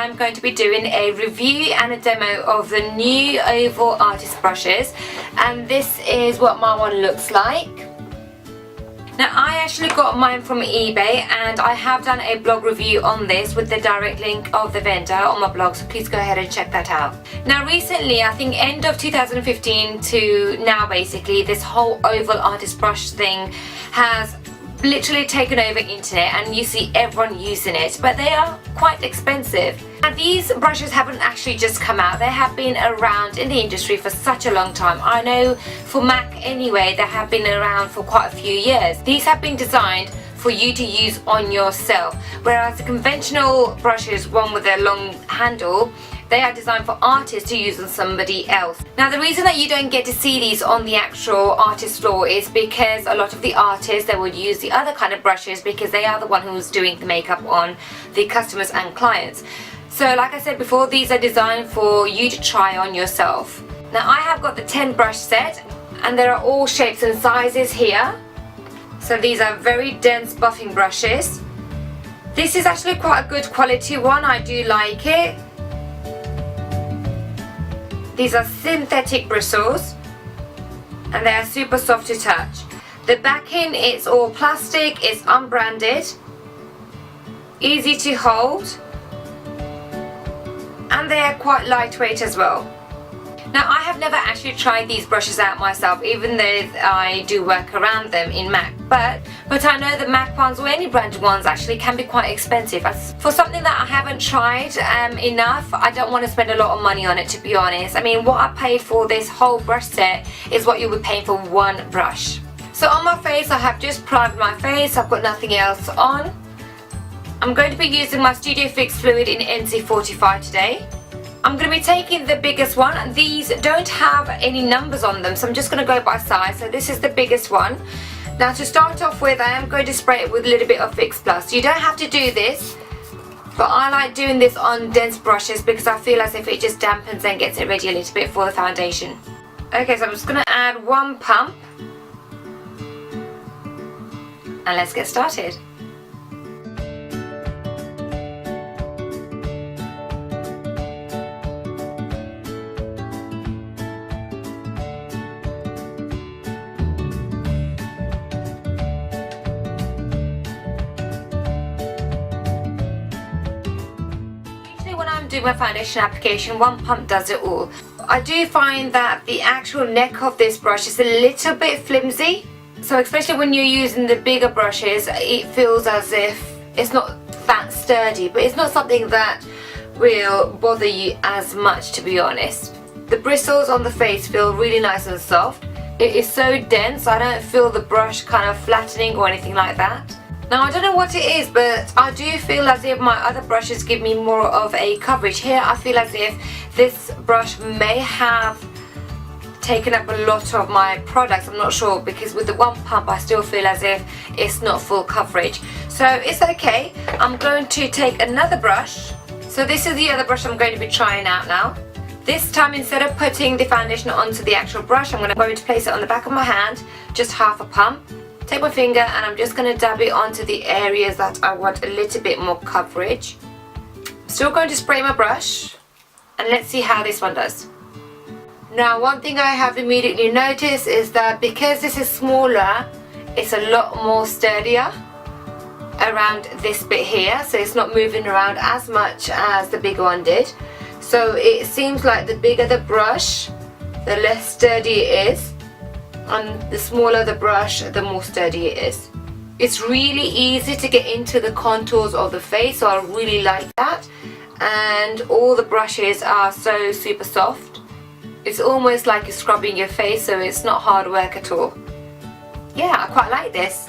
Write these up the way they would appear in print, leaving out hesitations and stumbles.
I'm going to be doing a review and a demo of the new oval artist brushes, and this is what my one looks like. Now I actually got mine from eBay, and I have done a blog review on this with the direct link of the vendor on my blog, so please go ahead and check that out. Now recently, I think end of 2015 to now basically, this whole oval artist brush thing has literally taken over internet, and you see everyone using it, but they are quite expensive. And these brushes haven't actually just come out, they have been around in the industry for such a long time. I know for MAC anyway, they have been around for quite a few years. These have been designed for you to use on yourself, whereas the conventional brushes, one with a long handle, they are designed for artists to use on somebody else. Now the reason that you don't get to see these on the actual artist floor is because a lot of the artists, they would use the other kind of brushes because they are the one who's doing the makeup on the customers and clients. So like I said before, these are designed for you to try on yourself. Now I have got the 10 brush set, and there are all shapes and sizes here. So these are very dense buffing brushes. This is actually quite a good quality one, I do like it. These are synthetic bristles, and they are super soft to touch. The backing, it's all plastic, it's unbranded, easy to hold, and they are quite lightweight as well. Now I have never actually tried these brushes out myself, even though I do work around them in MAC, but I know the MAC ones or any branded ones actually can be quite expensive. For something that I haven't tried enough, I don't want to spend a lot of money on it, to be honest. I mean, what I paid for this whole brush set is what you would pay for one brush. So on my face, I have just primed my face, I've got nothing else on. I'm going to be using my Studio Fix Fluid in NC45 today. I'm going to be taking the biggest one, and these don't have any numbers on them, so I'm just going to go by size. So this is the biggest one. Now to start off with, I am going to spray it with a little bit of Fix Plus. You don't have to do this, but I like doing this on dense brushes because I feel as if it just dampens and gets it ready a little bit for the foundation. Okay, so I'm just going to add one pump, and let's get started. Do my foundation application, one pump does it all. I do find that the actual neck of this brush is a little bit flimsy, so especially when you're using the bigger brushes, it feels as if it's not that sturdy, but it's not something that will bother you as much, to be honest. The bristles on the face feel really nice and soft. It is so dense, I don't feel the brush kind of flattening or anything like that. Now I don't know what it is, but I do feel as if my other brushes give me more of a coverage. Here I feel as if this brush may have taken up a lot of my products, I'm not sure, because with the one pump I still feel as if it's not full coverage. So it's okay, I'm going to take another brush. So this is the other brush I'm going to be trying out now. This time, instead of putting the foundation onto the actual brush, I'm going to place it on the back of my hand, just half a pump. Take my finger and I'm just going to dab it onto the areas that I want a little bit more coverage. Still going to spray my brush, and let's see how this one does. Now one thing I have immediately noticed is that because this is smaller, it's a lot more sturdier around this bit here, so it's not moving around as much as the bigger one did. So it seems like the bigger the brush, the less sturdy it is, and the smaller the brush, the more sturdy it is. It's really easy to get into the contours of the face, so I really like that. And all the brushes are so super soft. It's almost like you're scrubbing your face, so it's not hard work at all. Yeah, I quite like this.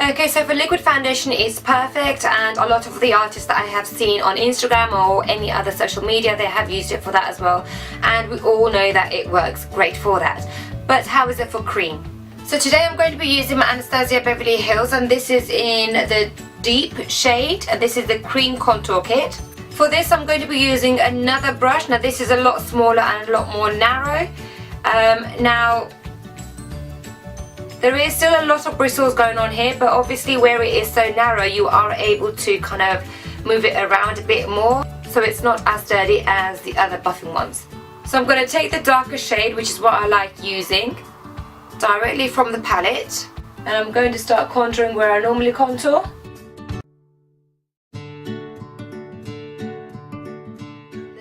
Okay, so for liquid foundation it's perfect, and a lot of the artists that I have seen on Instagram or any other social media, they have used it for that as well, and we all know that it works great for that. But how is it for cream? So today I'm going to be using my Anastasia Beverly Hills, and this is in the deep shade, and this is the cream contour kit. For this I'm going to be using another brush. Now this is a lot smaller and a lot more narrow. Now there is still a lot of bristles going on here, but obviously where it is so narrow you are able to kind of move it around a bit more. so it's not as dirty as the other buffing ones. So I'm going to take the darker shade, which is what I like using, directly from the palette, and I'm going to start contouring where I normally contour. Then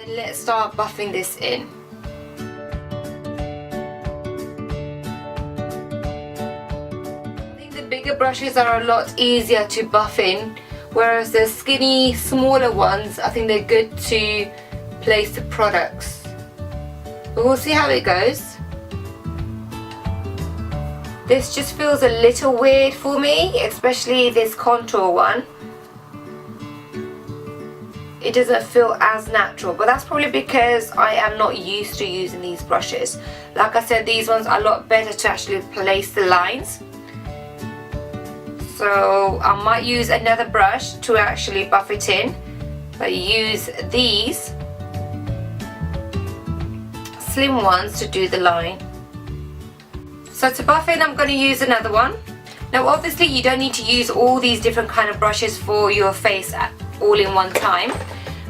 let's start buffing this in. I think the bigger brushes are a lot easier to buff in, whereas the skinny, smaller ones, I think they're good to place the products. But we'll see how it goes. This just feels a little weird for me, especially this contour one. It doesn't feel as natural, but that's probably because I am not used to using these brushes. Like I said, these ones are a lot better to actually place the lines. So I might use another brush to actually buff it in, but use these slim ones to do the line. So to buff in, I'm going to use another one. Now obviously you don't need to use all these different kind of brushes for your face all in one time,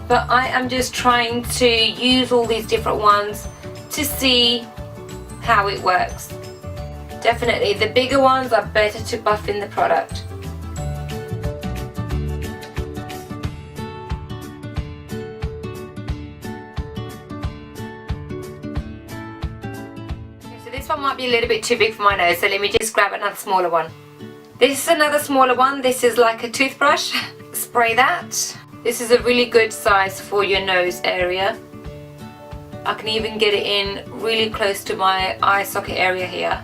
but I am just trying to use all these different ones to see how it works. Definitely the bigger ones are better to buff in the product. This one might be a little bit too big for my nose, so let me just grab another smaller one. This is another smaller one. This is like a toothbrush. Spray that. This is a really good size for your nose area. I can even get it in really close to my eye socket area here.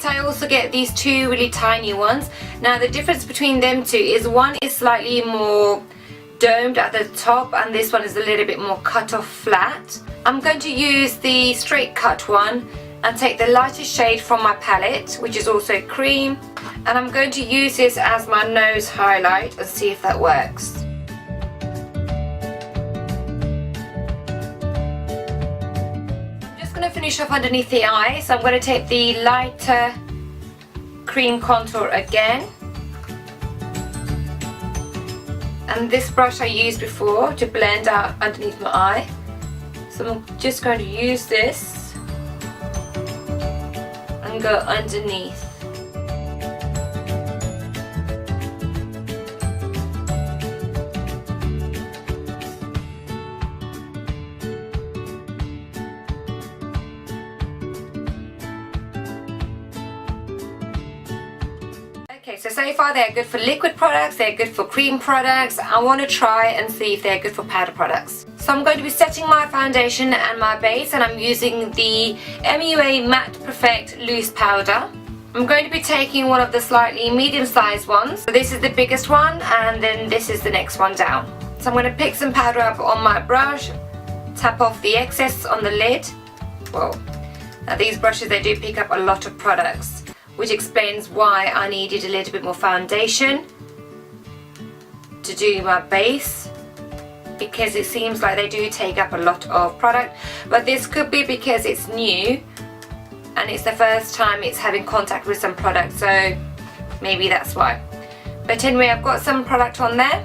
I also get these two really tiny ones. Now the difference between them two is one is slightly more domed at the top and this one is a little bit more cut off flat. I'm going to use the straight cut one and take the lightest shade from my palette, which is also cream, and I'm going to use this as my nose highlight and see if that works. Finish off underneath the eye, so I'm going to take the lighter cream contour again, and this brush I used before to blend out underneath my eye, so I'm just going to use this and go underneath. So far they're good for liquid products, they're good for cream products. I want to try and see if they're good for powder products. So I'm going to be setting my foundation and my base, and I'm using the MUA Matte Perfect Loose Powder. I'm going to be taking one of the slightly medium-sized ones. So this is the biggest one, and then this is the next one down. So I'm going to pick some powder up on my brush, tap off the excess on the lid. Whoa. Now these brushes, they do pick up a lot of products, which explains why I needed a little bit more foundation to do my base, because it seems like they do take up a lot of product. But this could be because it's new and it's the first time it's having contact with some product, so maybe that's why. But anyway, I've got some product on there.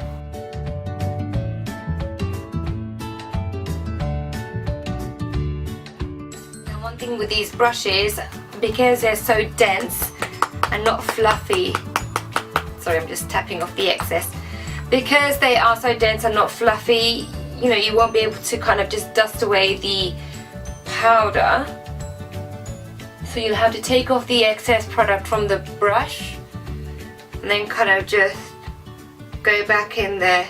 Now one thing with these brushes, because they're so dense and not fluffy, sorry, I'm just tapping off the excess, because they are so dense and not fluffy, you know, you won't be able to kind of just dust away the powder, so you'll have to take off the excess product from the brush and then kind of just go back in there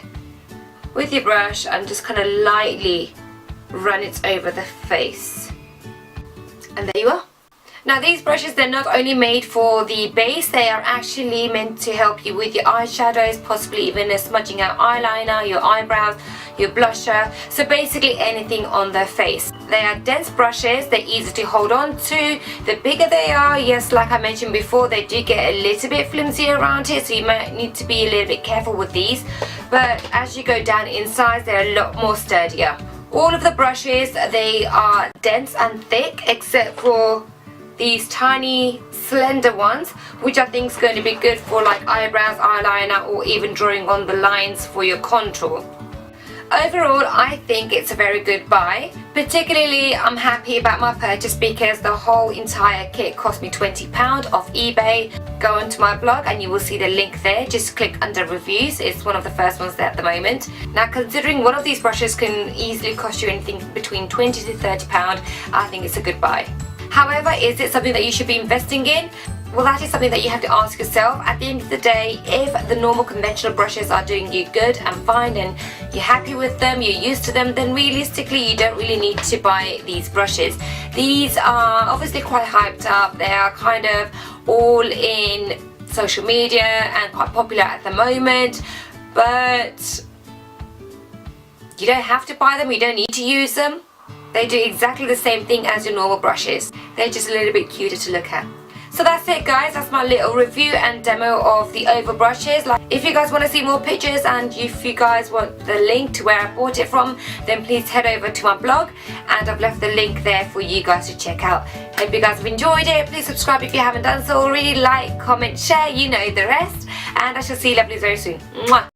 with your brush and just kind of lightly run it over the face, and there you are. Now these brushes, they're not only made for the base, they are actually meant to help you with your eyeshadows, possibly even smudging out eyeliner, your eyebrows, your blusher, so basically anything on the face. They are dense brushes, they're easy to hold on to. The bigger they are, yes, like I mentioned before, they do get a little bit flimsy around here, so you might need to be a little bit careful with these, but as you go down in size, they're a lot more sturdier. All of the brushes, they are dense and thick, except for these tiny slender ones, which I think is going to be good for like eyebrows, eyeliner, or even drawing on the lines for your contour. Overall, I think it's a very good buy. Particularly, I'm happy about my purchase because the whole entire kit cost me £20 off eBay. Go onto my blog and you will see the link there. Just click under reviews. It's one of the first ones there at the moment. Now, considering one of these brushes can easily cost you anything between £20 to £30, I think it's a good buy. However, is it something that you should be investing in? Well, that is something that you have to ask yourself. At the end of the day, if the normal conventional brushes are doing you good and fine and you're happy with them, you're used to them, then realistically you don't really need to buy these brushes. These are obviously quite hyped up. They are kind of all in social media and quite popular at the moment, but you don't have to buy them, you don't need to use them. They do exactly the same thing as your normal brushes. They're just a little bit cuter to look at. So that's it, guys. That's my little review and demo of the oval brushes. Like, if you guys want to see more pictures and if you guys want the link to where I bought it from, then please head over to my blog and I've left the link there for you guys to check out. Hope you guys have enjoyed it. Please subscribe if you haven't done so already. Like, comment, share, you know the rest. And I shall see you lovelies very soon. Mwah.